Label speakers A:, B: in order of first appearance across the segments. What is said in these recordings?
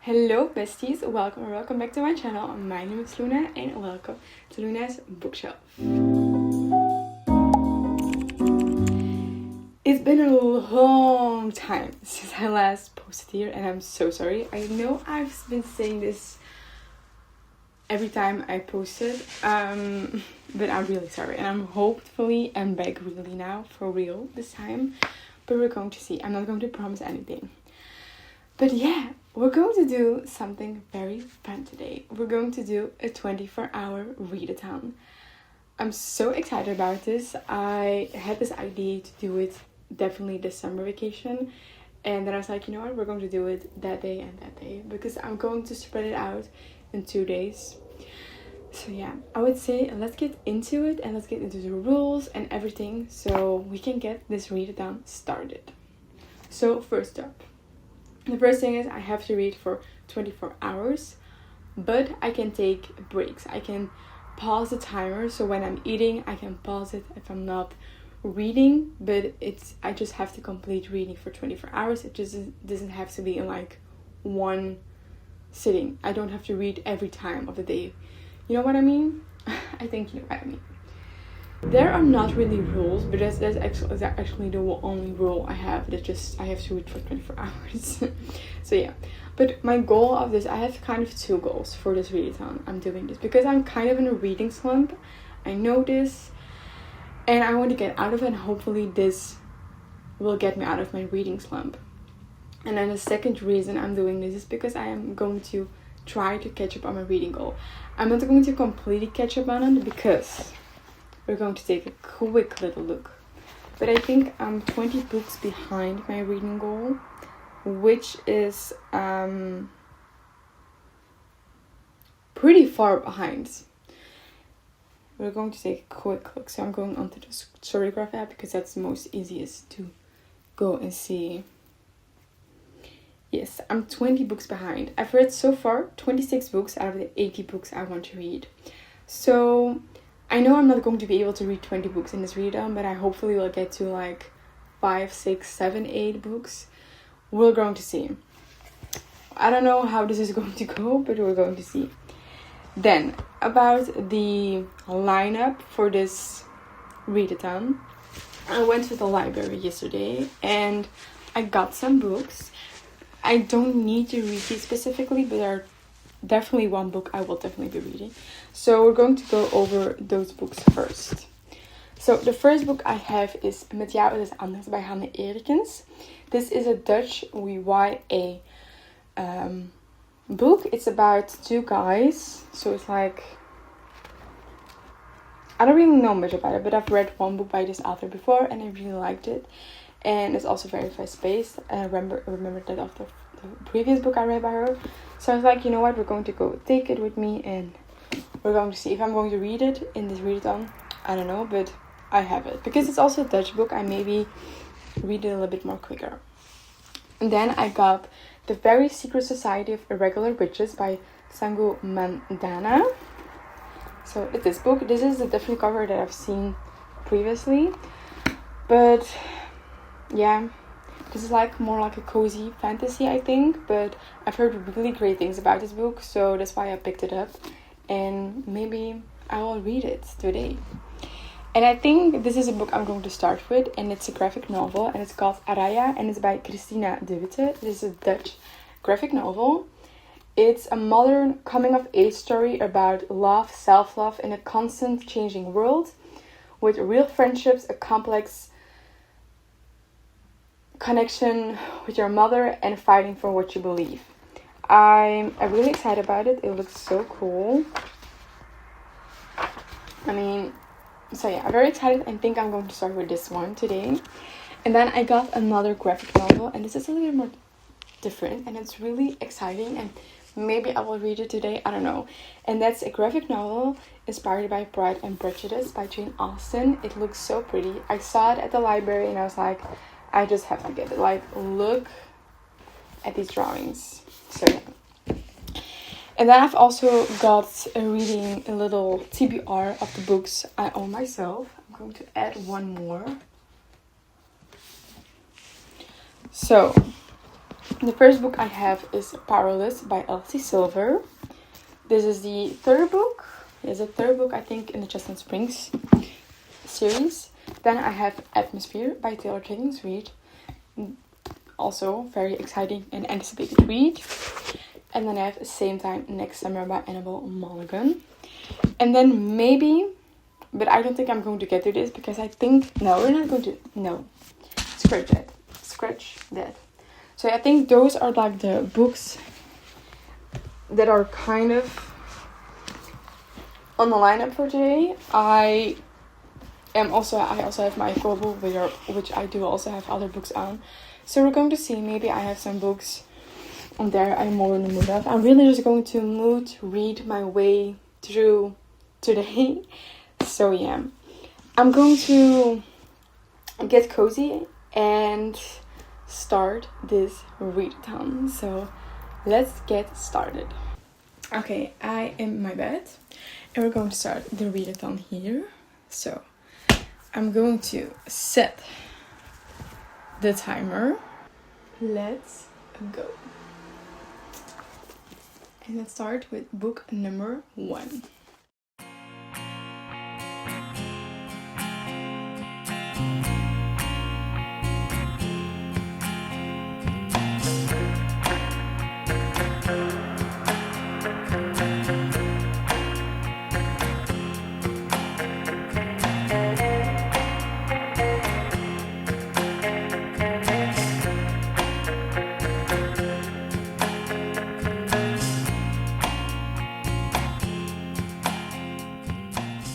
A: Hello besties, welcome back to my channel. My name is Luna and welcome to Luna's bookshelf. It's been a long time since I last posted here and I'm so sorry. I know I've been saying this every time I posted, but I'm really sorry and I'm back really now, for real this time, but we're going to see. I'm not going to promise anything. But yeah, we're going to do something very fun today. We're going to do a 24-hour readathon. I'm so excited about this. I had this idea to do it definitely this summer vacation. And then I was like, you know what, we're going to do it that day and that day. Because I'm going to spread it out in 2 days. So yeah, I would say let's get into it and let's get into the rules and everything. So we can get this readathon started. So first up. The first thing is I have to read for 24 hours, but I can take breaks. I can pause the timer, so when I'm eating, I can pause it if I'm not reading, but I just have to complete reading for 24 hours. It just doesn't have to be in like one sitting. I don't have to read every time of the day. You know what I mean? I think you know what I mean. There are not really rules, but that's actually the only rule I have. I have to read for 24 hours. So yeah, but my goal of this, I have kind of 2 goals for this readathon. I'm doing this because I'm kind of in a reading slump. I know this, and I want to get out of it. And hopefully, this will get me out of my reading slump. And then the second reason I'm doing this is because I am going to try to catch up on my reading goal. I'm not going to completely catch up on it because we're going to take a quick little look. But I think I'm 20 books behind my reading goal, which is pretty far behind. We're going to take a quick look. So I'm going onto the Storygraph app because that's the most easiest to go and see. Yes, I'm 20 books behind. I've read so far 26 books out of the 80 books I want to read. So I know I'm not going to be able to read 20 books in this readathon, but I hopefully will get to like 5, 6, 7, 8 books. We're going to see. I don't know how this is going to go, but we're going to see. Then, about the lineup for this readathon. I went to the library yesterday and I got some books. I don't need to read these specifically, but there are definitely one book I will definitely be reading. So we're going to go over those books first. So the first book I have is Met jou is het anders by Hannah Erikens. This is a Dutch YA book. It's about 2 guys. So it's like, I don't really know much about it, but I've read one book by this author before and I really liked it. And it's also very fast-paced. I remember that after the previous book I read by her. So I was like, you know what, we're going to go take it with me and we're going to see if I'm going to read it in this readathon. I don't know, but I have it. Because it's also a Dutch book, I maybe read it a little bit more quicker. And then I got The Very Secret Society of Irregular Witches by Sangu Mandana. So it's this book. This is a different cover that I've seen previously. But yeah, this is like more like a cozy fantasy, I think, but I've heard really great things about this book, so that's why I picked it up, and maybe I will read it today. And I think this is a book I'm going to start with, and it's a graphic novel, and it's called Aria, and it's by Christina de Witte. This is a Dutch graphic novel. It's a modern coming-of-age story about love, self-love in a constant changing world, with real friendships, a complex connection with your mother, and fighting for what you believe. I'm really excited about it. It looks so cool. So yeah, I'm very excited. I think I'm going to start with this one today. And then I got another graphic novel, and this is a little bit more different, and it's really exciting, and maybe I will read it today, I don't know. And that's a graphic novel inspired by Pride and Prejudice by Jane Austen. It looks so pretty. I saw it at the library and I was like, I just have to get it. Like, look at these drawings. So yeah. And then I've also got a little TBR of the books I own myself. I'm going to add one more. So The first book I have is Powerless by Elsie Silver. This is the third book. It's the third book, I think, in the Chestnut Springs series. Then I have Atmosphere by Taylor Jenkins Reid. Also very exciting and anticipated read. And then I have Same Time Next Summer by Annabelle Mulligan. And then maybe, but I don't think I'm going to get to this because I think, no, we're not going to, no. Scratch that. Scratch that. So I think those are like the books that are kind of on the lineup for today. I also have my global reader, which I do also have other books on. So we're going to see. Maybe I have some books on there I'm more in the mood of. I'm really just going to read my way through today. So yeah, I'm going to get cozy and start this readathon. So let's get started. Okay, I am in my bed and we're going to start the readathon here. So I'm going to set the timer. Let's go. And let's start with book number 1.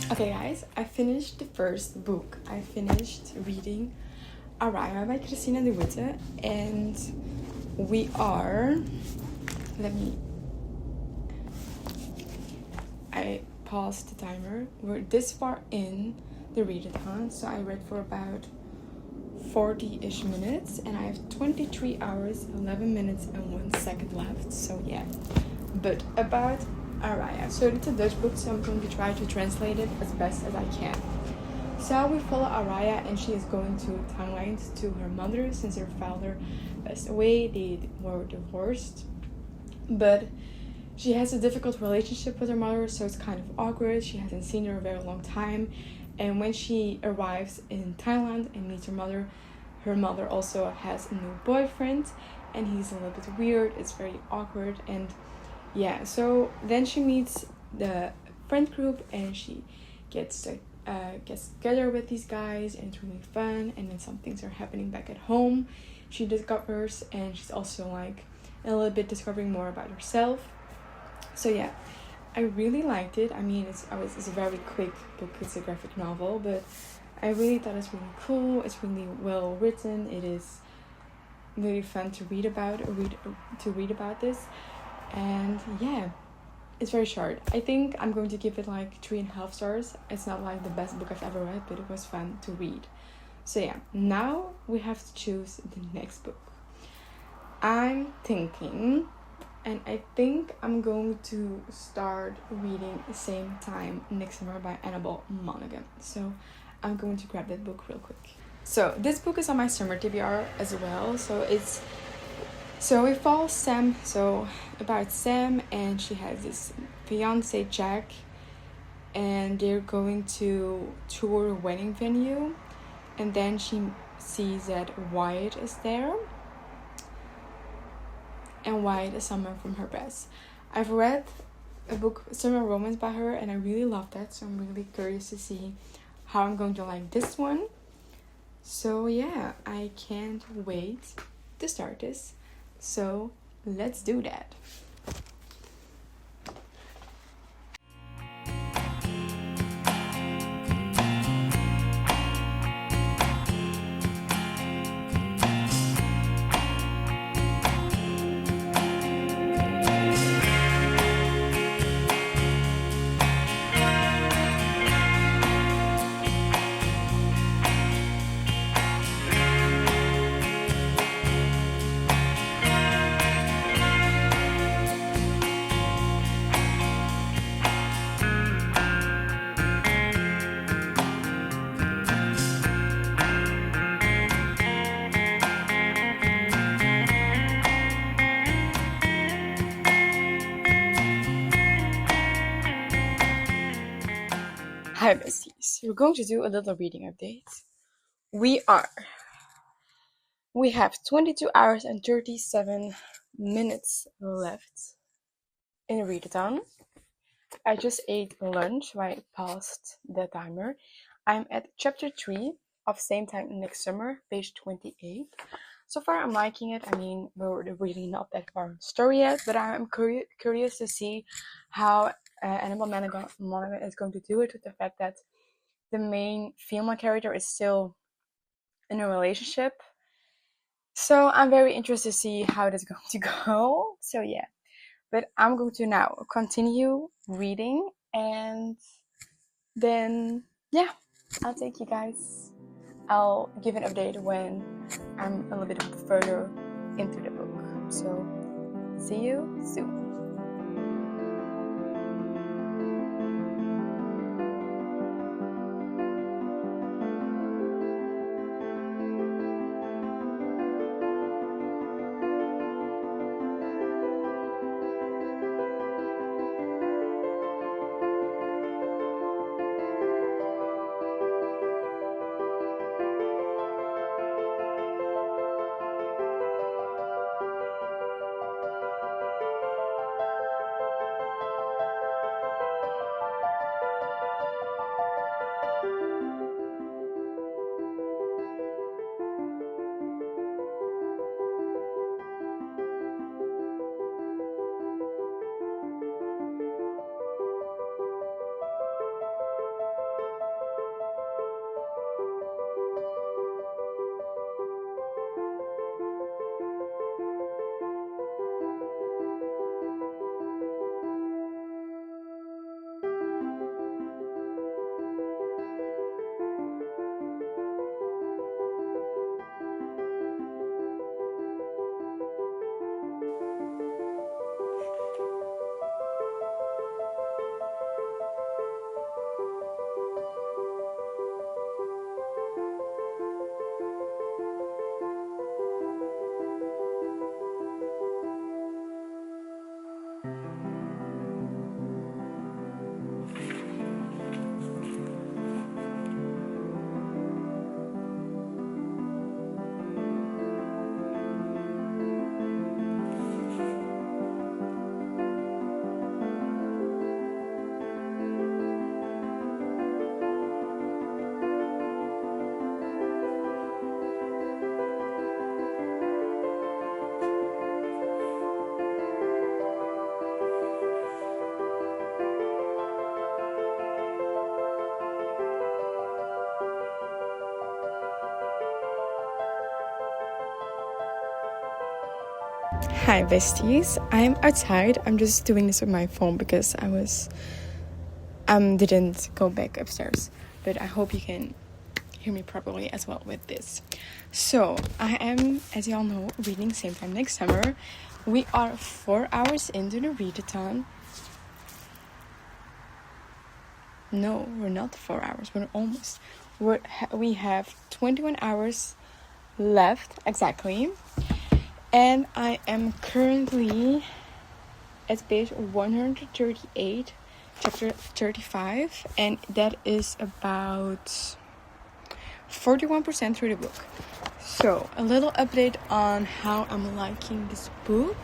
A: Okay guys, I finished the first book. I finished reading Aria by Christina de Witte, and we are, I paused the timer. We're this far in the readathon, so I read for about 40-ish minutes and I have 23 hours, 11 minutes and 1 second left. So yeah, but about Aria. So it's a Dutch book, so I'm going to try to translate it as best as I can. So we follow Aria and she is going to Thailand to her mother since her father passed away. They were divorced, but she has a difficult relationship with her mother, so it's kind of awkward. She hasn't seen her a very long time, and when she arrives in Thailand and meets her mother also has a new boyfriend and he's a little bit weird. It's very awkward, and yeah, so then she meets the friend group and she gets together with these guys and it's really fun, and then some things are happening back at home she discovers, and she's also like a little bit discovering more about herself. So yeah, I really liked it. I mean, it's a very quick book. It's a graphic novel, but I really thought it's really cool. It's really well written. It is really fun to read about this. And yeah, it's very short. I think I'm going to give it like 3.5 stars. It's not like the best book I've ever read, but it was fun to read. So yeah, now we have to choose the next book. I'm thinking, and I think I'm going to start reading Same Time Next Summer by Annabelle Mulligan. So I'm going to grab that book real quick. So this book is on my summer TBR as well. So we follow Sam, about Sam, and she has this fiance Jack, and they're going to tour a wedding venue, and then she sees that Wyatt is there, and Wyatt is someone from her past. I've read a book, Summer Romance, by her, and I really love that, so I'm really curious to see how I'm going to like this one. So yeah, I can't wait to start this. So let's do that. Hi besties, we're going to do a little reading update. We have 22 hours and 37 minutes left in a readathon. I just ate lunch, so I paused the timer. I'm at chapter 3 of Same Time Next Summer, page 28. So far I'm liking it. I mean, we're really not that far in the story yet, but I'm curious to see how Animal Monogamous is going to do it, with the fact that the main female character is still in a relationship. So I'm very interested to see how that's going to go. So yeah, but I'm going to now continue reading, and then yeah, I'll take you guys. I'll give an update when I'm a little bit further into the book. So see you soon. Hi besties, I'm outside. I'm just doing this with my phone because I didn't go back upstairs, but I hope you can hear me properly as well with this. So I am, as you all know, reading Same Time Next Summer. We are 4 hours into the readathon. No, we're not 4 hours. We're almost. We have 21 hours left exactly. And I am currently at page 138, chapter 35, and that is about 41% through the book. So, a little update on how I'm liking this book.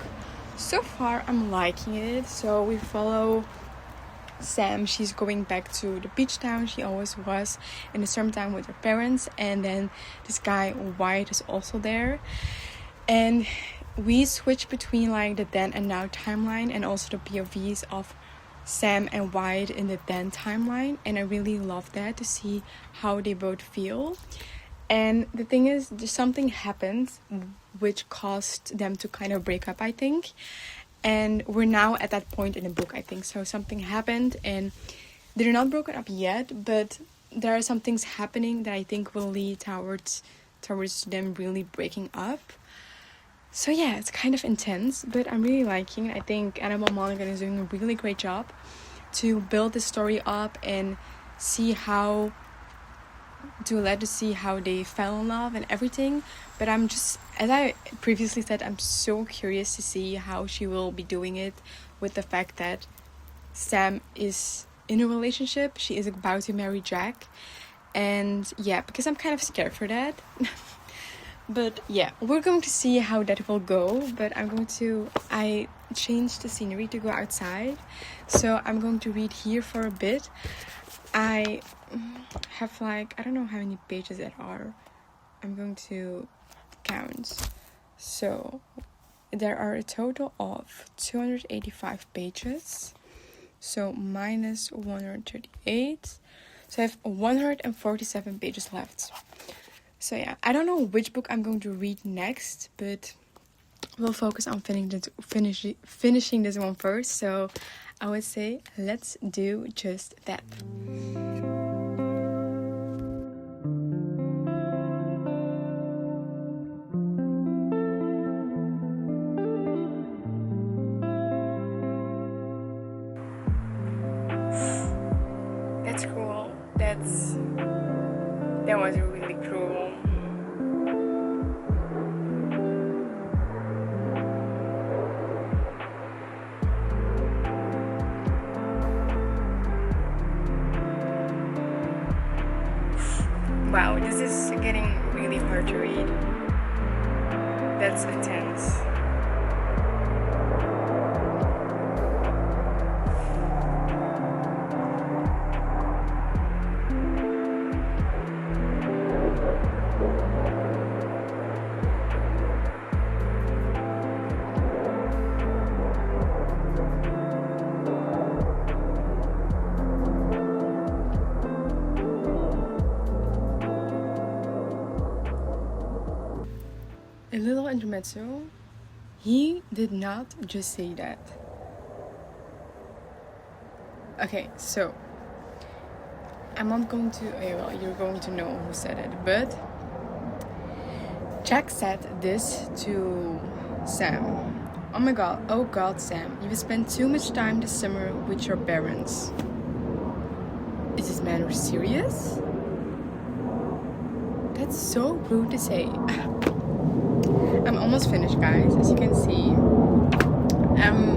A: So far, I'm liking it. So, we follow Sam. She's going back to the beach town she always was in the summertime with her parents, and then this guy White is also there. And we switch between like the then and now timeline, and also the POVs of Sam and White in the then timeline, and I really love that, to see how they both feel. And the thing is, something happened which caused them to kind of break up, I think, and we're now at that point in the book, I think. So something happened and they're not broken up yet, but there are some things happening that I think will lead towards them really breaking up. So yeah, it's kind of intense, but I'm really liking it. I think Animal Monogamous is doing a really great job to build the story up and see how they fell in love and everything. But I'm just, as I previously said, I'm so curious to see how she will be doing it, with the fact that Sam is in a relationship. She is about to marry Jack. And yeah, because I'm kind of scared for that. But yeah, we're going to see how that will go. But I changed the scenery to go outside. So I'm going to read here for a bit. I have like, I don't know how many pages there are. I'm going to count. So there are a total of 285 pages. So minus 138. So I have 147 pages left. So yeah, I don't know which book I'm going to read next, but we'll focus on finishing this one first. So I would say let's do just that. That's cruel. That was really cruel. Wow, this is getting really hard to read. That's intense. A little intermezzo. He did not just say that. Okay, so I'm not going to. Well, you're going to know who said it, but Jack said this to Sam. Oh god, Sam, you've spent too much time this summer with your parents. Is this man serious? That's so rude to say. I'm almost finished, guys, as you can see. I'm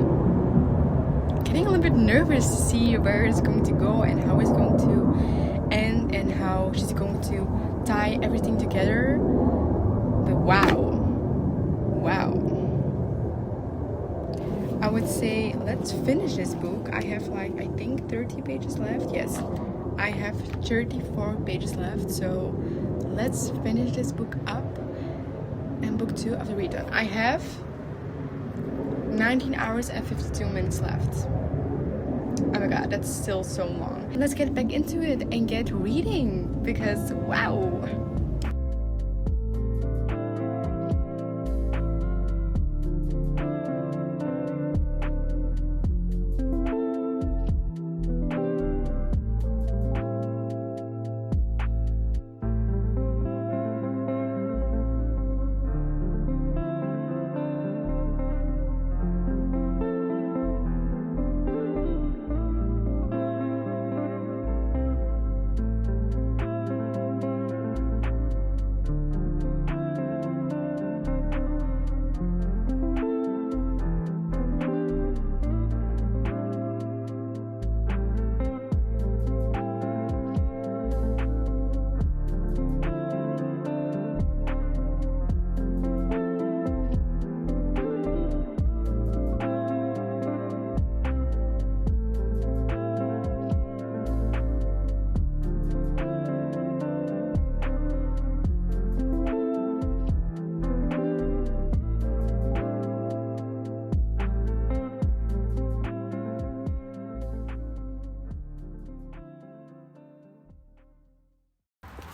A: getting a little bit nervous to see where it's going to go and how it's going to end and how she's going to tie everything together. But wow. I would say let's finish this book. I have like, I think 30 pages left. Yes, I have 34 pages left. So let's finish this book up. And book 2 of the readathon. I have 19 hours and 52 minutes left. Oh my god, that's still so long. Let's get back into it and get reading, because wow.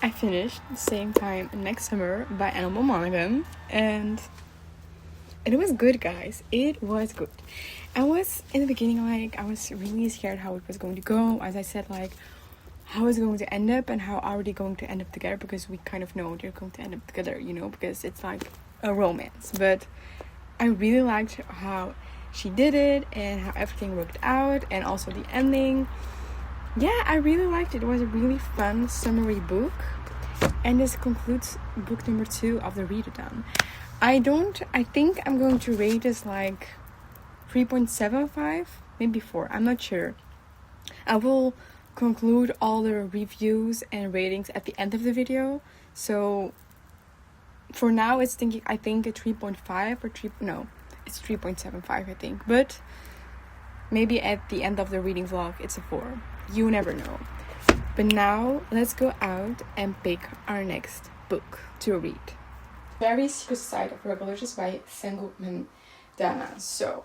A: I finished the same time next summer by Animal Monaghan, and it was good, guys. It was good. I was in the beginning I was really scared how it was going to go. As I said, like how it's going to end up and how are they going to end up together, because we kind of know they're going to end up together, you know, because it's like a romance. But I really liked how she did it and how everything worked out, and also the ending. Yeah, I really liked it. It was a really fun summary book. And this concludes book number 2 of the readathon. I think I'm going to rate this like 3.75, maybe 4. I'm not sure. I will conclude all the reviews and ratings at the end of the video. So for now it's I think a 3.5 or it's 3.75 I think. But maybe at the end of the reading vlog it's a 4. You never know. But now let's go out and pick our next book to read. Very Secret Society of Regular Witches by Sengu Dana. So,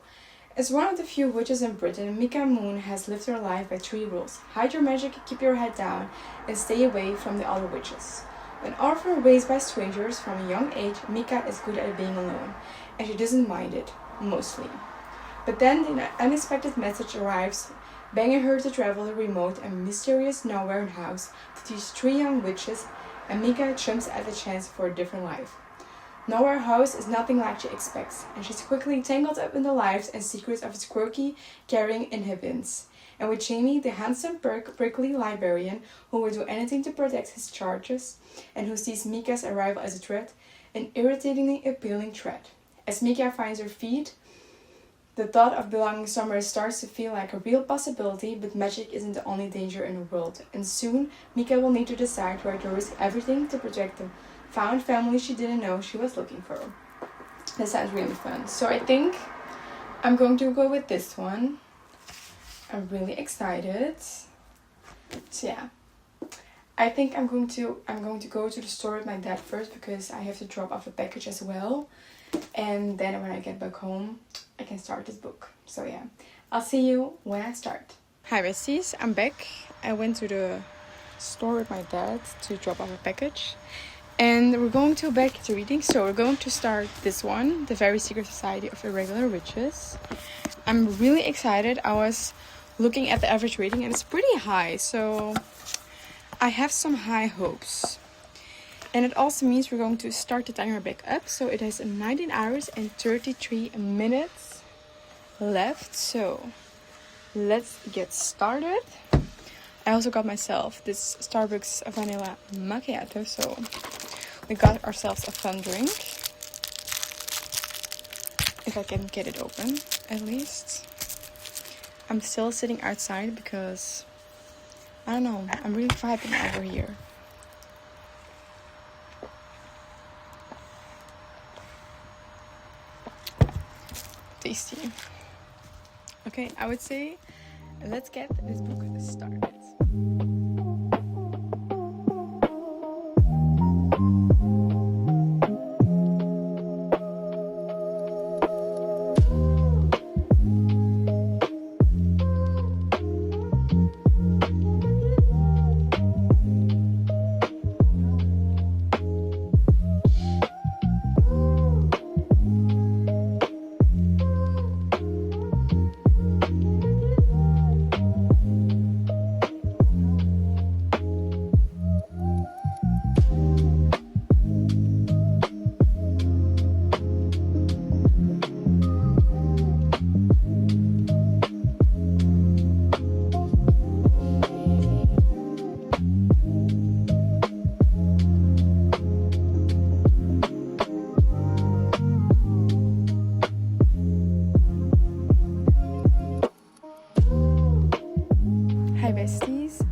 A: as one of the few witches in Britain, Mika Moon has lived her life by 3 rules. Hide your magic, keep your head down, and stay away from the other witches. An orphan raised by strangers from a young age, Mika is good at being alone, and she doesn't mind it, mostly. But then an unexpected message arrives, begging her to travel to a remote and mysterious nowhere house to teach 3 young witches, and Mika jumps at the chance for a different life. Nowhere House is nothing like she expects, and she's quickly tangled up in the lives and secrets of its quirky, caring inhabitants. And with Jamie, the handsome, prickly librarian who will do anything to protect his charges, and who sees Mika's arrival as a threat, an irritatingly appealing threat. As Mika finds her feet, the thought of belonging somewhere starts to feel like a real possibility, but magic isn't the only danger in the world. And soon, Mika will need to decide whether to risk everything to protect the found family she didn't know she was looking for. That sounds really fun. So I think I'm going to go with this one. I'm really excited. So yeah, I think I'm going to go to the store with my dad first because I have to drop off a package as well. And then when I get back home, I can start this book. So yeah, I'll see you when I start. Hi besties, I'm back. I went to the store with my dad to drop off a package. And we're going to back to reading. So we're going to start this one, The Very Secret Society of Irregular Witches. I'm really excited. I was looking at the average rating and it's pretty high. So I have some high hopes. And it also means we're going to start the timer back up. So it has 19 hours and 33 minutes left. So let's get started. I also got myself this Starbucks vanilla macchiato. So we got ourselves a fun drink. If I can get it open, at least. I'm still sitting outside because, I don't know, I'm really vibing over here. Tasty. Okay, I would say, let's get this book started.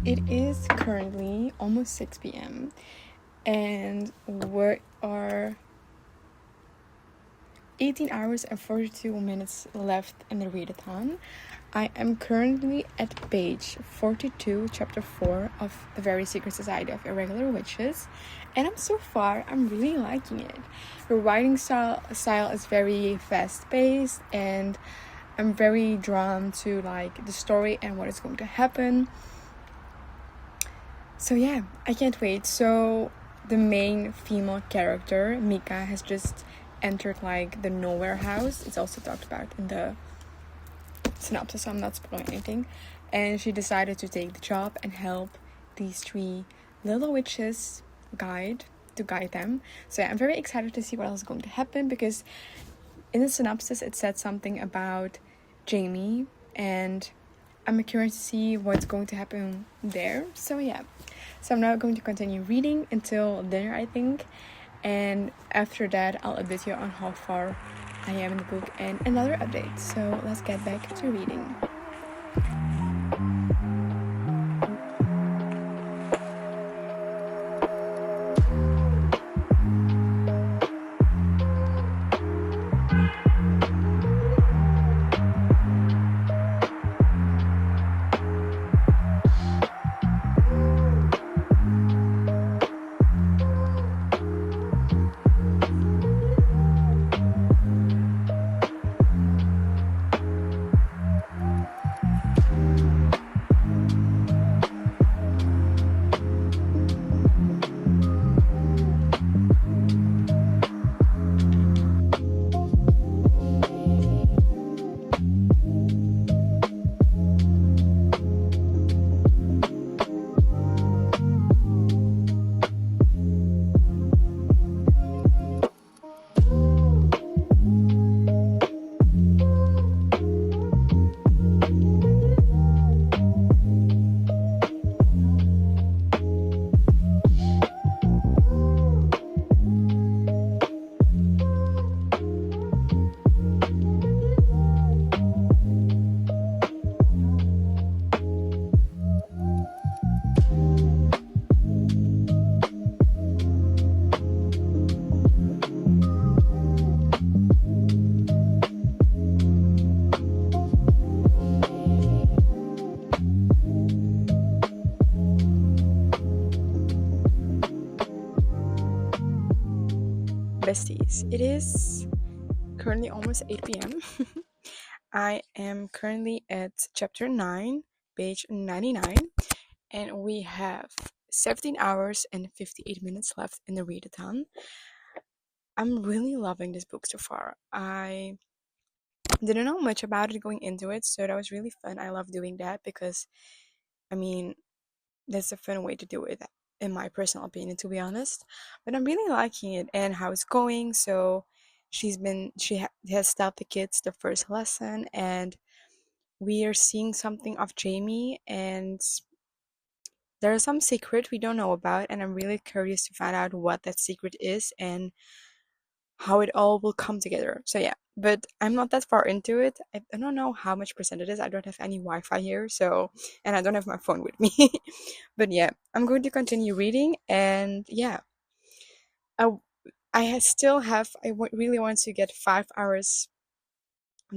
A: It is currently almost 6 p.m. and we are 18 hours and 42 minutes left in the readathon. I am currently at page 42, chapter 4 of The Very Secret Society of Irregular Witches, and I'm really liking it. The writing style is very fast-paced, and I'm very drawn to the story and what is going to happen. So yeah, I can't wait. So the main female character, Mika, has just entered the nowhere house. It's also talked about in the synopsis, so I'm not spoiling anything. And she decided to take the job and help these 3 little witches guide them. So yeah, I'm very excited to see what else is going to happen, because in the synopsis it said something about Jamie, and I'm curious to see what's going to happen there. So yeah, so I'm now going to continue reading until dinner, I think, and after that I'll update you on how far I am in the book and another update. So let's get back to reading. besties. It is currently almost 8 p.m. I am currently at chapter 9, page 99, and we have 17 hours and 58 minutes left in the readathon. I'm really loving this book so far. I didn't know much about it going into it, so that was really fun. I love doing that because, I mean, that's a fun way to do it, in my personal opinion, to be honest. But I'm really liking it and how it's going. So has taught the kids the first lesson, and we are seeing something of Jamie, and there is some secret we don't know about, and I'm really curious to find out what that secret is and how it all will come together. So yeah, but I'm not that far into it. I don't know how much percent it is. I don't have any Wi-Fi here, so, and I don't have my phone with me. But yeah, I'm going to continue reading, and yeah, I really want to get 5 hours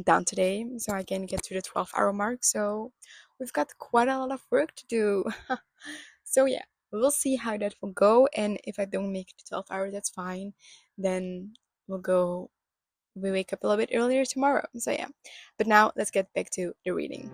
A: down today, so I can get to the 12-hour mark. So we've got quite a lot of work to do. So yeah, we'll see how that will go, and if I don't make it to 12 hours, that's fine. Then we wake up a little bit earlier tomorrow. So yeah, but now let's get back to the reading.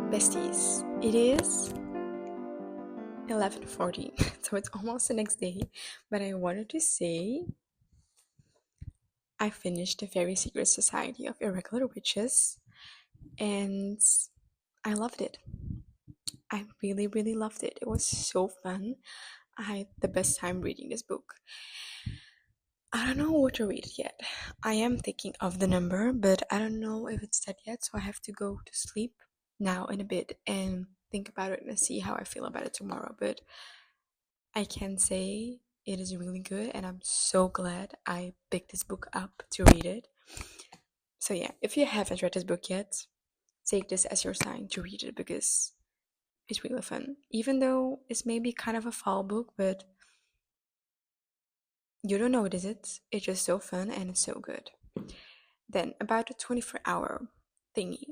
A: Besties, it is 11:40, so it's almost the next day, but I wanted to say I finished The Very Secret Society of Irregular Witches, and I loved it. I really, really loved it. It was so fun. I had the best time reading this book. I don't know what to read yet. I am thinking of the number, but I don't know if it's set yet, so I have to go to sleep now in a bit and think about it and see how I feel about it tomorrow. But I can say it is really good, and I'm so glad I picked this book up to read it. So yeah, if you haven't read this book yet, take this as your sign to read it because it's really fun. Even though it's maybe kind of a fall book, but you don't know what it is. It's just so fun and it's so good. Then about the 24-hour thingy.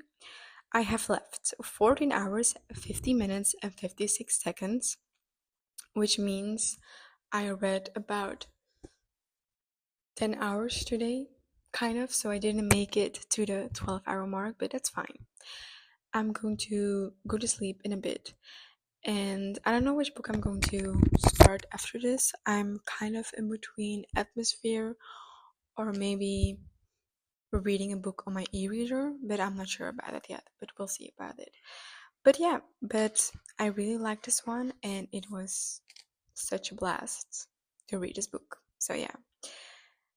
A: I have left 14 hours, 50 minutes, and 56 seconds, which means I read about 10 hours today, kind of, so I didn't make it to the 12-hour mark, but that's fine. I'm going to go to sleep in a bit, and I don't know which book I'm going to start after this. I'm kind of in between Atmosphere or maybe reading a book on my e-reader, but I'm not sure about it yet, but we'll see about it. But yeah, but I really liked this one, and it was such a blast to read this book. So yeah.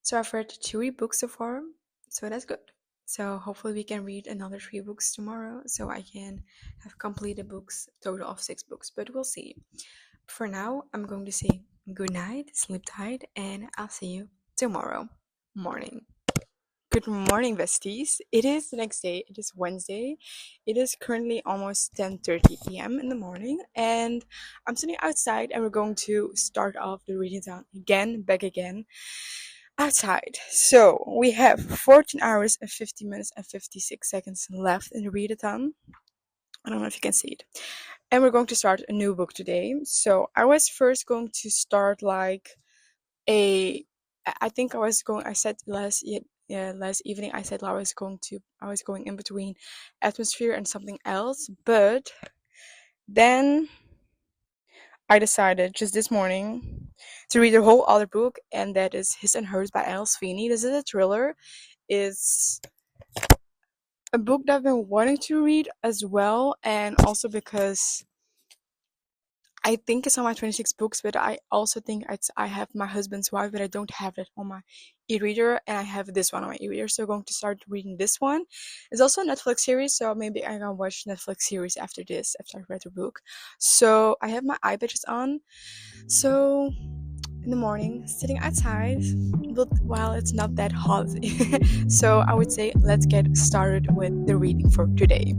A: So I've read 2 books so far, so that's good. So hopefully we can read another 3 books tomorrow, so I can have completed books, total of 6 books, but we'll see. For now, I'm going to say good night, sleep tight, and I'll see you tomorrow morning. Good morning, besties. It is the next day. It is Wednesday. It is currently almost 10:30 p.m. in the morning, and I'm sitting outside, and we're going to start off the readathon again, back again, outside. So we have 14 hours and 50 minutes and 56 seconds left in the readathon. I don't know if you can see it. And we're going to start a new book today. So I was first going to start like I said last evening, I said I was going in between atmosphere and something else, but then I decided just this morning to read a whole other book, and that is His and Hers by Alice Feeney. This is a thriller. It's a book that I've been wanting to read as well, and also because I think it's on my 26 books, but I also think I have My Husband's Wife, but I don't have it on my e-reader, and I have this one on my e-reader, so I'm going to start reading this one. It's also a Netflix series, so maybe I can watch Netflix series after this, after I read the book. So I have my eye patches on, so in the morning, sitting outside, but while it's not that hot. So I would say let's get started with the reading for today.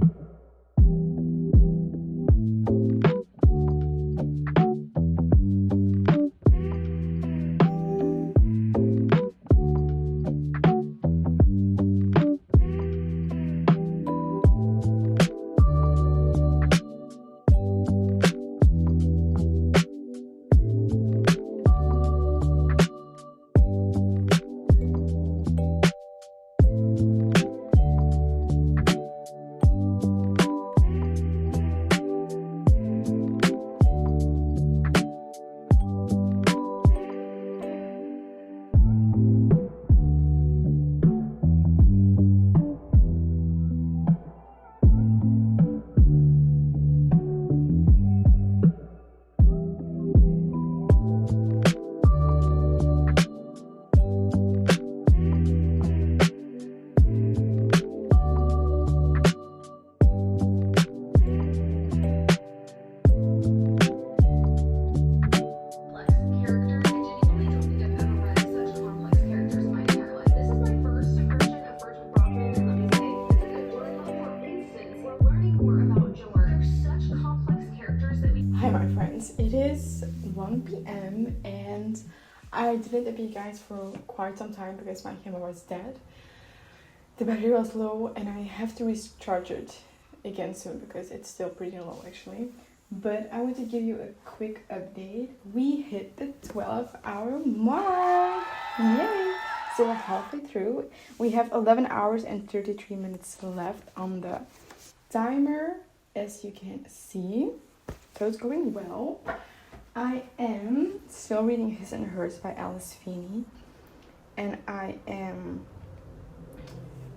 A: Hi my friends, it is 1 p.m. and I didn't appear guys for quite some time because my camera was dead. The battery was low and I have to recharge it again soon because it's still pretty low actually. But I want to give you a quick update. We hit the 12-hour mark! Yay! So we're halfway through. We have 11 hours and 33 minutes left on the timer, as you can see. So it's going well. I am still reading His and Hers by Alice Feeney, and I am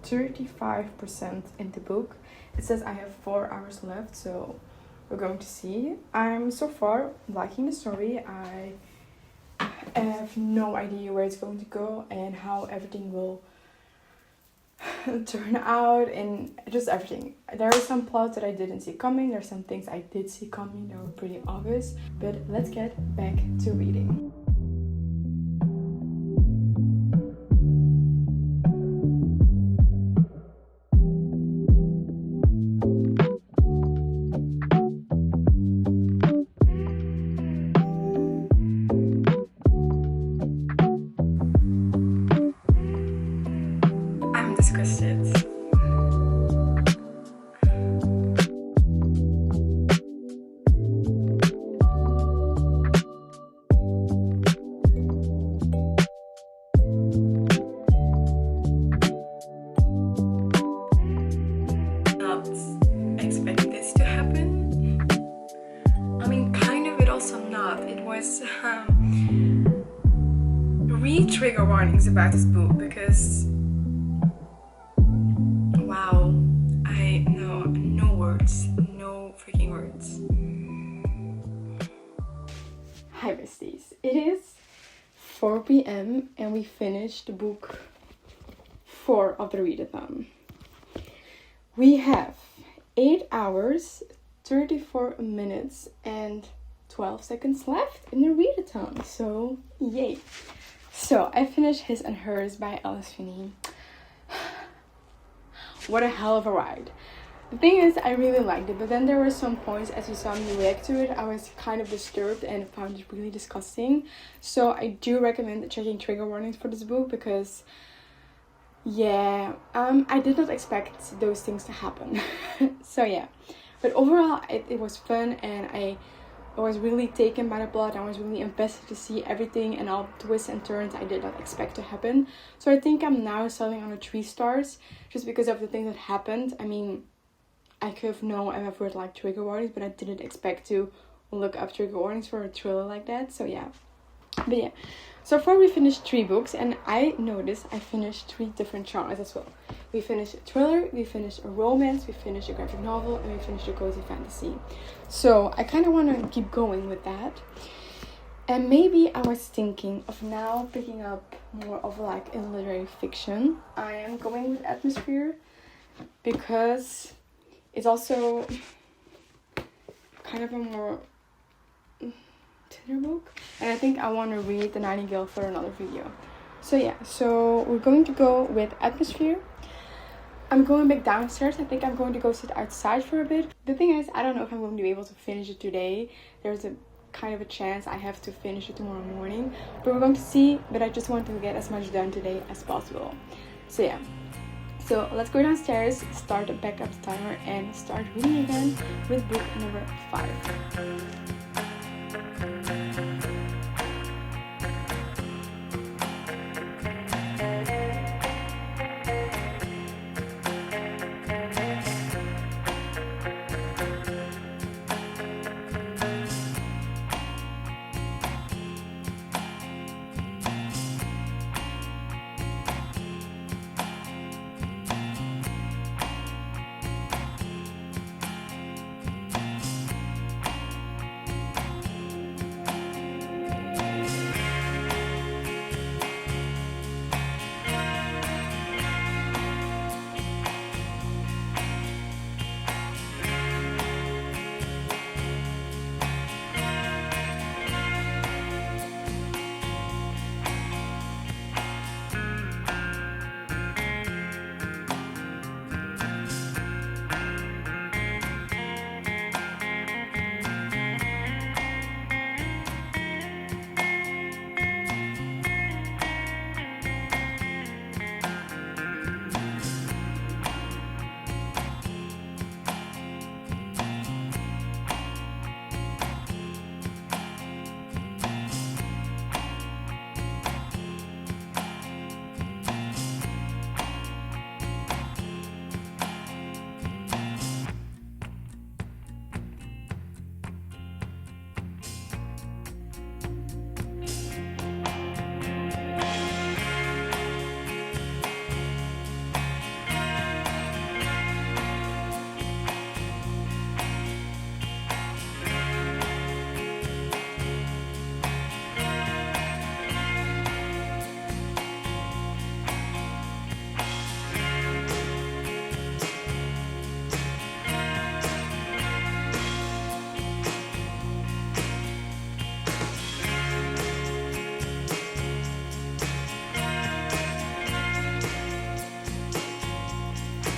A: 35% in the book. It says I have 4 hours left, so we're going to see. I'm so far liking the story. I have no idea where it's going to go and how everything will turn out, and just everything. There are some plots that I didn't see coming. There are some things I did see coming that were pretty obvious. But let's get back to reading. I'm disgusted. Not expect this to happen. I mean, kind of, but also not. It was trigger warnings about this book because wow, I know no words, no freaking words. Hi besties, it is 4 p.m. and we finished book 4 of the readathon. We have 8 hours, 34 minutes, and 12 seconds left in the readathon. So, yay. So, I finished His and Hers by Alice Finney. What a hell of a ride. The thing is, I really liked it, but then there were some points, as you saw me react to it, I was kind of disturbed and found it really disgusting. So I do recommend checking trigger warnings for this book because, yeah, I did not expect those things to happen. So yeah, but overall it was fun, and I was really taken by the plot. I was really invested to see everything and all the twists and turns I did not expect to happen. So I think I'm now settling on a 3 stars just because of the things that happened. I mean, I could have known I've read like trigger warnings, but I didn't expect to look up trigger warnings for a thriller like that. So yeah. But yeah. So far we finished 3 books, and I noticed I finished 3 different genres as well. We finished a thriller, we finished a romance, we finished a graphic novel, and we finished a cozy fantasy. So I kind of want to keep going with that. And maybe I was thinking of now picking up more of like a literary fiction. I am going with atmosphere because it's also kind of a more tender book. And I think I want to read The Nightingale for another video. So yeah, so we're going to go with atmosphere. I'm going back downstairs. I think I'm going to go sit outside for a bit. The thing is, I don't know if I'm going to be able to finish it today. There's a kind of a chance I have to finish it tomorrow morning. But we're going to see. But I just want to get as much done today as possible. So yeah. So let's go downstairs, start a backup timer, and start reading again with book number 5.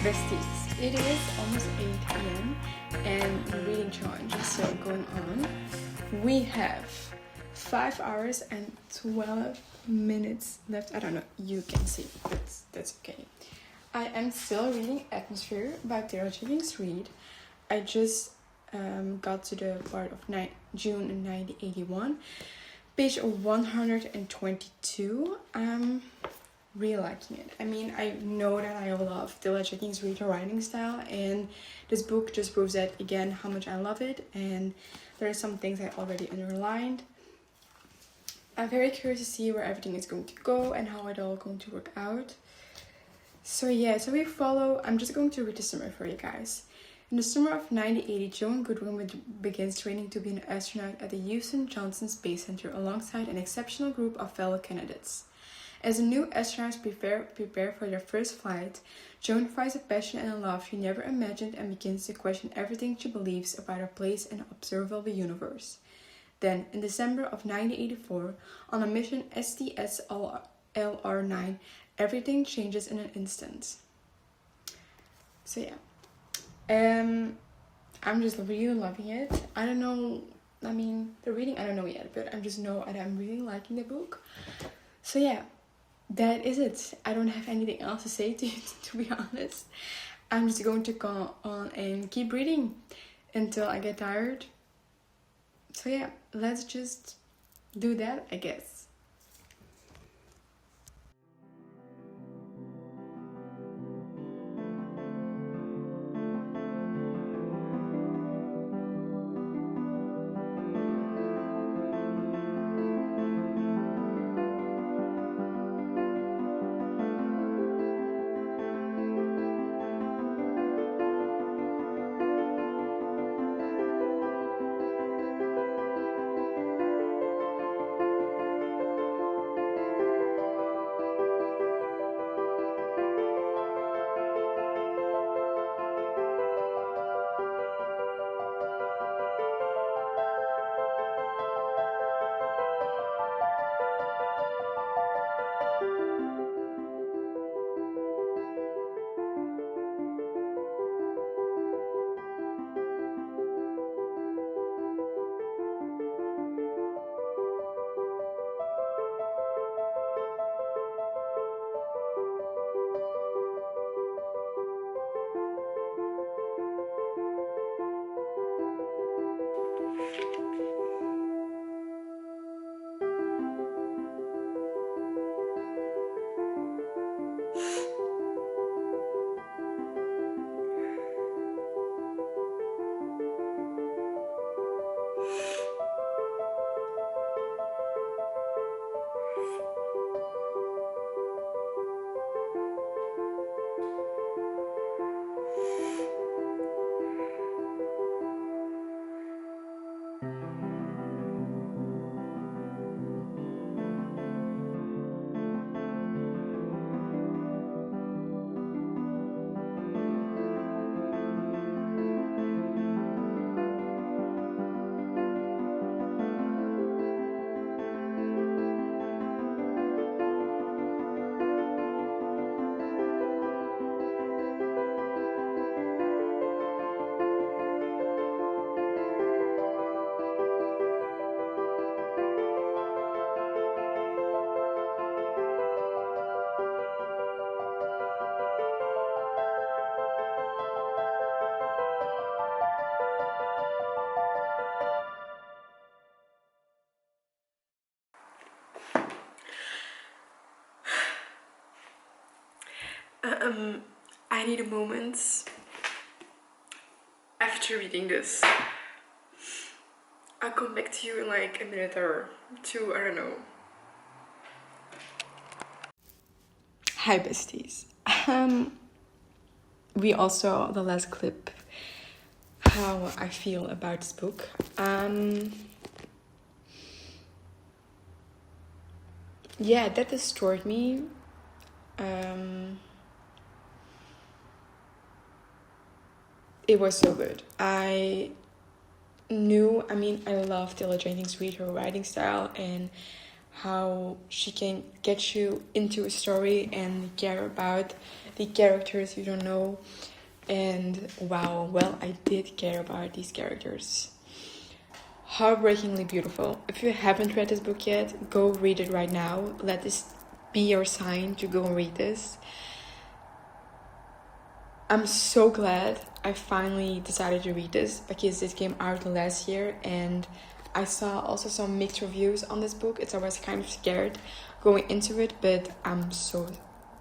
A: Besties, it is almost 8 p.m. and the reading challenge is still going on. We have 5 hours and 12 minutes left. I don't know, you can see, but that's okay. I am still reading Atmosphere by Taylor Jenkins Reid. I just got to the part of June 1981, page 122. Really liking it. I mean, I know that I love Taylor Jenkins Reid, her writing style, and this book just proves that again how much I love it. And there are some things I already underlined. I'm very curious to see where everything is going to go and how it all going to work out. So yeah, so we follow. I'm just going to read the summary for you guys. In the summer of 1980, Joan Goodwin begins training to be an astronaut at the Houston Johnson Space Center alongside an exceptional group of fellow candidates. As the new astronauts prepare for their first flight, Joan finds a passion and a love she never imagined and begins to question everything she believes about her place in the observable universe. Then, in December of 1984, on a mission STS-LR9, everything changes in an instant. So yeah, I'm just really loving it. I don't know, I mean, the reading I don't know yet, but I just know that I'm really liking the book. So yeah, that is it. I don't have anything else to say to you, to be honest. I'm just going to go on and keep reading until I get tired. So yeah, let's just do that, I guess. I need a moment after reading this. I'll come back to you in like a minute or two, I don't know. Hi besties. We all saw the last clip how I feel about this book. Yeah, that destroyed me. It was so good. I love Taylor Jenkins Reid, her writing style, and how she can get you into a story and care about the characters you don't know. And wow, well, I did care about these characters. Heartbreakingly beautiful. If you haven't read this book yet, go read it right now. Let this be your sign to go and read this. I'm so glad I finally decided to read this because it came out last year and I saw also some mixed reviews on this book. So I was kind of scared going into it, but I'm so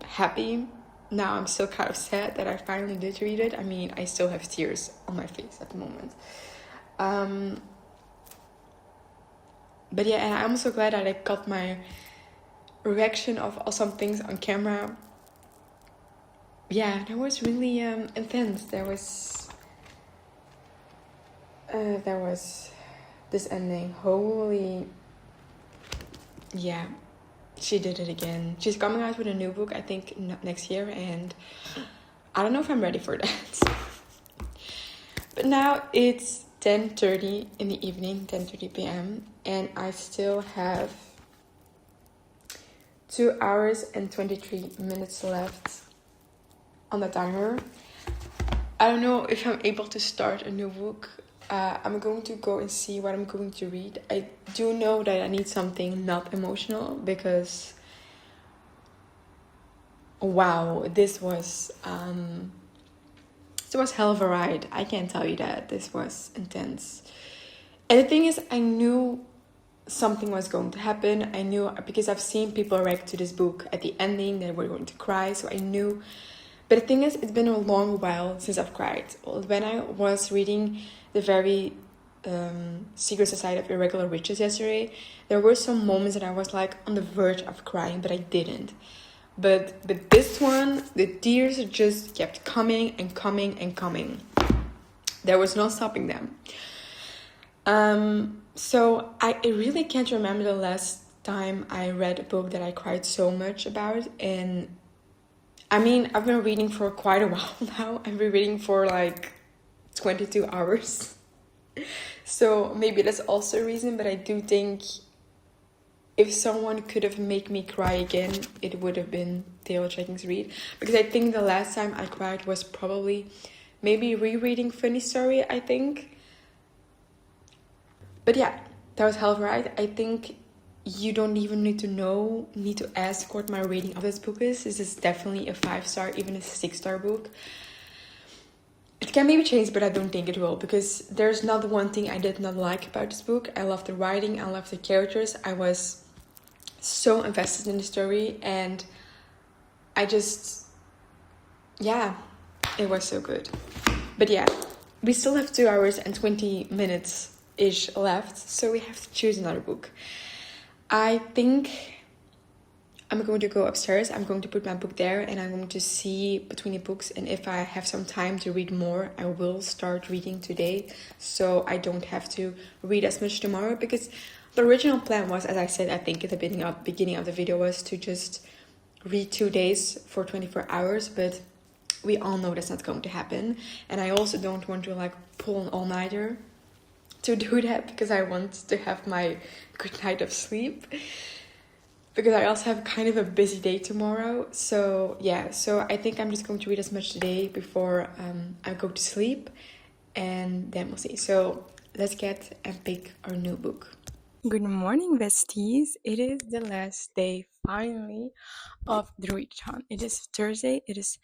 A: happy. Now I'm still kind of sad that I finally did read it. I mean, I still have tears on my face at the moment. But yeah, and I'm so glad that I got my reaction of some things on camera. Yeah, that was really intense. There was this ending. Holy, yeah, she did it again. She's coming out with a new book, I think, next year, and I don't know if I'm ready for that. But now it's 10:30 in the evening, 10:30 p.m., and I still have 2 hours and 23 minutes left on the timer. I don't know if I'm able to start a new book. I'm going to go and see what I'm going to read. I do know that I need something not emotional because, wow, this was hell of a ride. I can't tell you that. This was intense. And the thing is, I knew something was going to happen. I knew because I've seen people react to this book at the ending, they were going to cry, so I knew. But the thing is, it's been a long while since I've cried. When I was reading the very Secret Society of Irregular Witches yesterday, there were some moments that I was like on the verge of crying, but I didn't. But this one, the tears just kept coming and coming and coming. There was no stopping them. So I really can't remember the last time I read a book that I cried so much about. And I mean, I've been reading for quite a while now. I've been reading for like 22 hours. So maybe that's also a reason, but I do think if someone could have made me cry again, it would have been Taylor Jenkins Reid. Because I think the last time I cried was probably maybe rereading Funny Story, I think. But yeah, that was hell of a ride. I think you don't even need to ask what my rating of this book is. This is definitely a 5-star, even a 6-star book. It can maybe change, but I don't think it will, because there's not one thing I did not like about this book. I love the writing, I love the characters. I was so invested in the story, and I just, yeah, it was so good. But yeah, we still have 2 hours and 20 minutes-ish left, so we have to choose another book. I think I'm going to go upstairs. I'm going to put my book there, and I'm going to see between the books, and if I have some time to read more, I will start reading today, so I don't have to read as much tomorrow, because the original plan was, as I said, I think at the beginning of the video, was to just read 2 days for 24 hours, but we all know that's not going to happen. And I also don't want to like pull an all-nighter to do that, because I want to have my good night of sleep, because I also have kind of a busy day tomorrow. So yeah, so I think I'm just going to read as much today before I go to sleep, and then we'll see. So let's get and pick our new book. Good morning, besties. It is the last day, finally, of the readathon. It is Thursday. It is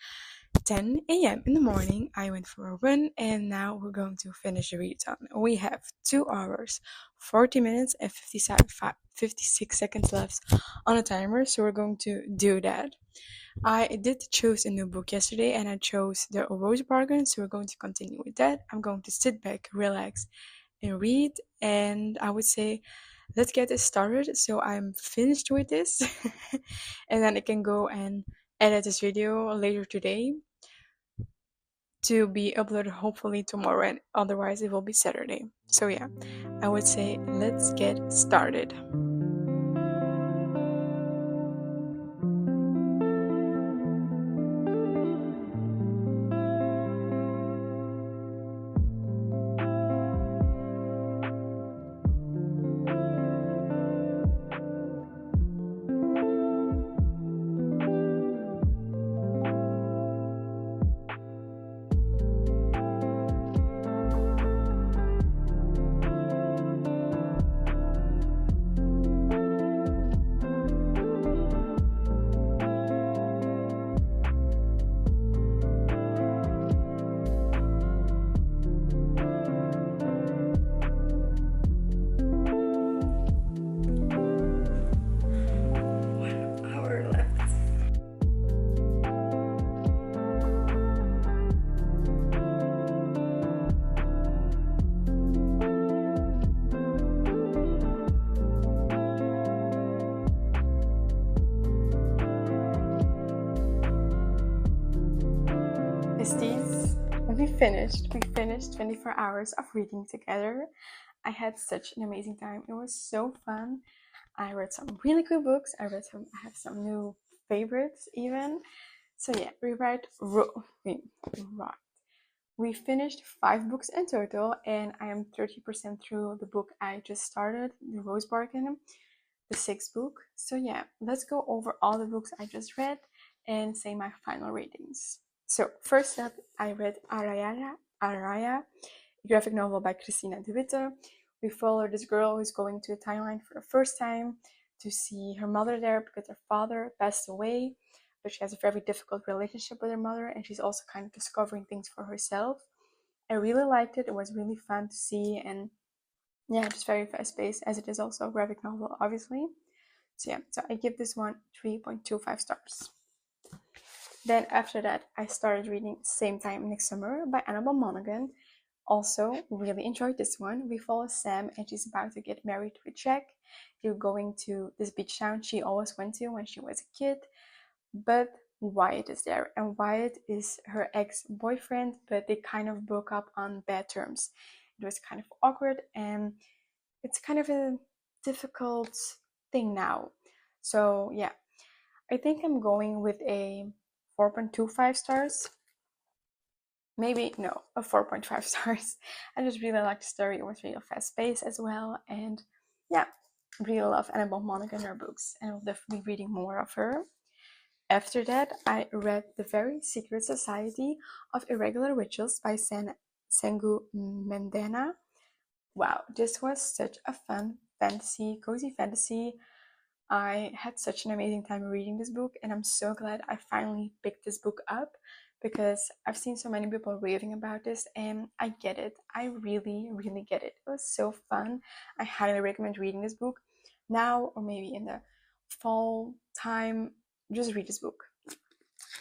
A: 10 a.m. in the morning. I went for a run, and now we're going to finish the readathon. We have 2 hours, 40 minutes, and 56 seconds left on a timer, so we're going to do that. I did choose a new book yesterday, and I chose The Rose Bargain, so we're going to continue with that. I'm going to sit back, relax, and read, and I would say let's get this started, so I'm finished with this and then I can go and edit this video later today to be uploaded hopefully tomorrow, and otherwise it will be Saturday. So yeah, I would say let's get started. Besties, we finished 24 hours of reading together. I had such an amazing time. It was so fun. I read some really good books. I have some new favorites even. So yeah, we finished 5 books in total, and I am 30% through the book I just started, The Rose Bargain, the 6th book. So yeah, let's go over all the books I just read and say my final ratings. So first up, I read Aria, a graphic novel by Christina de Witte. We follow this girl who's going to Thailand for the first time to see her mother there because her father passed away, but she has a very difficult relationship with her mother, and she's also kind of discovering things for herself. I really liked it. It was really fun to see, and yeah, just very fast paced, as it is also a graphic novel, obviously. So yeah, so I give this one 3.25 stars. Then after that, I started reading Same Time Next Summer by Annabel Monaghan. Also, really enjoyed this one. We follow Sam, and she's about to get married with Jack. They're going to this beach town she always went to when she was a kid. But Wyatt is there, and Wyatt is her ex-boyfriend, but they kind of broke up on bad terms. It was kind of awkward, and it's kind of a difficult thing now. So yeah, I think I'm going with a 4.25 stars. Maybe, no, a 4.5 stars. I just really liked the story. It was really fast paced as well. And yeah, really love Annabel Monaghan, her books, and I'll definitely be reading more of her. After that, I read The Very Secret Society of Irregular Rituals by Sengu Mendana. Wow, this was such a fun fantasy, cozy fantasy. I had such an amazing time reading this book, and I'm so glad I finally picked this book up because I've seen so many people raving about this, and I get it. I really, really get it. It was so fun. I highly recommend reading this book now, or maybe in the fall time. Just read this book.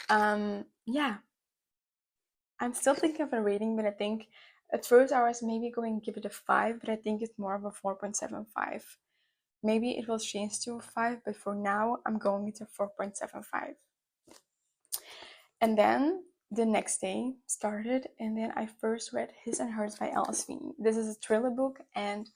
A: Yeah, I'm still thinking of a rating, but I think at first I was maybe going to give it a 5, but I think it's more of a 4.75. Maybe it will change to a 5, but for now I'm going with a 4.75. And then the next day started, and then I first read His and Hers by Alice Feeney. This is a thriller book, and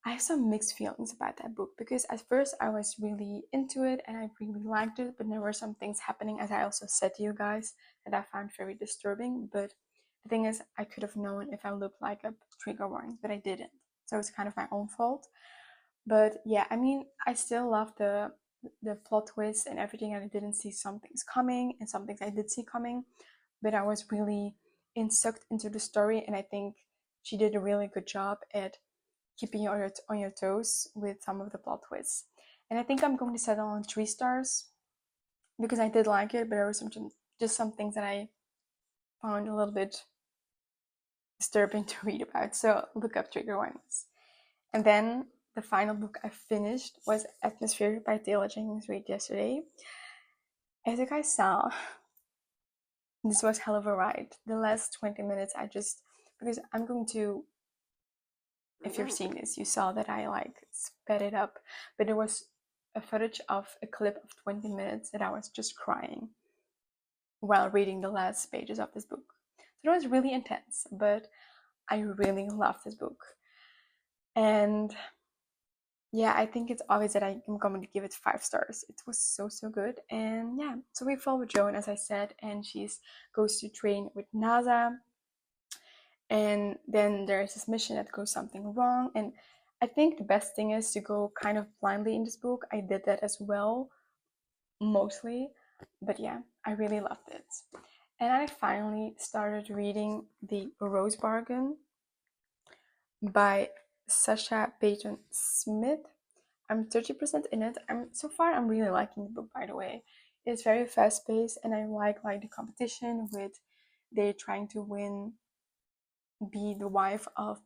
A: I have some mixed feelings about that book because at first I was really into it and I really liked it, but there were some things happening, as I also said to you guys, that I found very disturbing. But the thing is, I could have known if I looked like a trigger warning, but I didn't. So it's kind of my own fault. But yeah, I mean, I still love the plot twist and everything, and I didn't see some things coming and some things I did see coming, but I was really sucked into the story, and I think she did a really good job at keeping you on your toes with some of the plot twists. And I think I'm going to settle on 3 stars because I did like it, but there were some things that I found a little bit disturbing to read about. So look up trigger warnings. And then the final book I finished was Atmosphere by Taylor Jenkins Reid yesterday. As you guys saw, this was hell of a ride. The last 20 minutes because I'm going to, if you've seen this, you saw that I sped it up, but there was a footage of a clip of 20 minutes that I was just crying while reading the last pages of this book. So it was really intense, but I really loved this book. And yeah, I think it's obvious that I am going to give it 5 stars. It was so good. And yeah, so we follow Joan, as I said, and she goes to train with NASA. And then there's this mission that goes something wrong. And I think the best thing is to go kind of blindly in this book. I did that as well, mostly. But yeah, I really loved it. And I finally started reading The Rose Bargain by Sasha Payton Smith. I'm 30% in it. So far I'm really liking the book, by the way. It's very fast paced, and I like the competition with they trying to be the wife of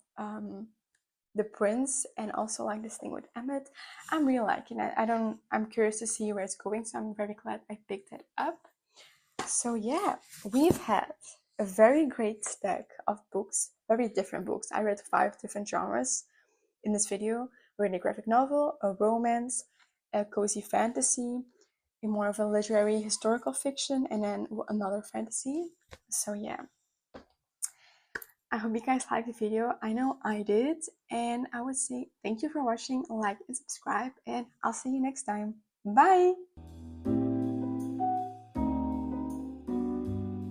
A: the prince, and also this thing with Emmett. I'm really liking it. I'm curious to see where it's going, so I'm very glad I picked it up. So yeah, we've had a very great stack of books, very different books. I read 5 different genres in this video. We're in a graphic novel, a romance, a cozy fantasy, a more of a literary historical fiction, and then another fantasy. So yeah, I hope you guys liked the video. I know I did. And I would say thank you for watching, like and subscribe, and I'll see you next time. Bye!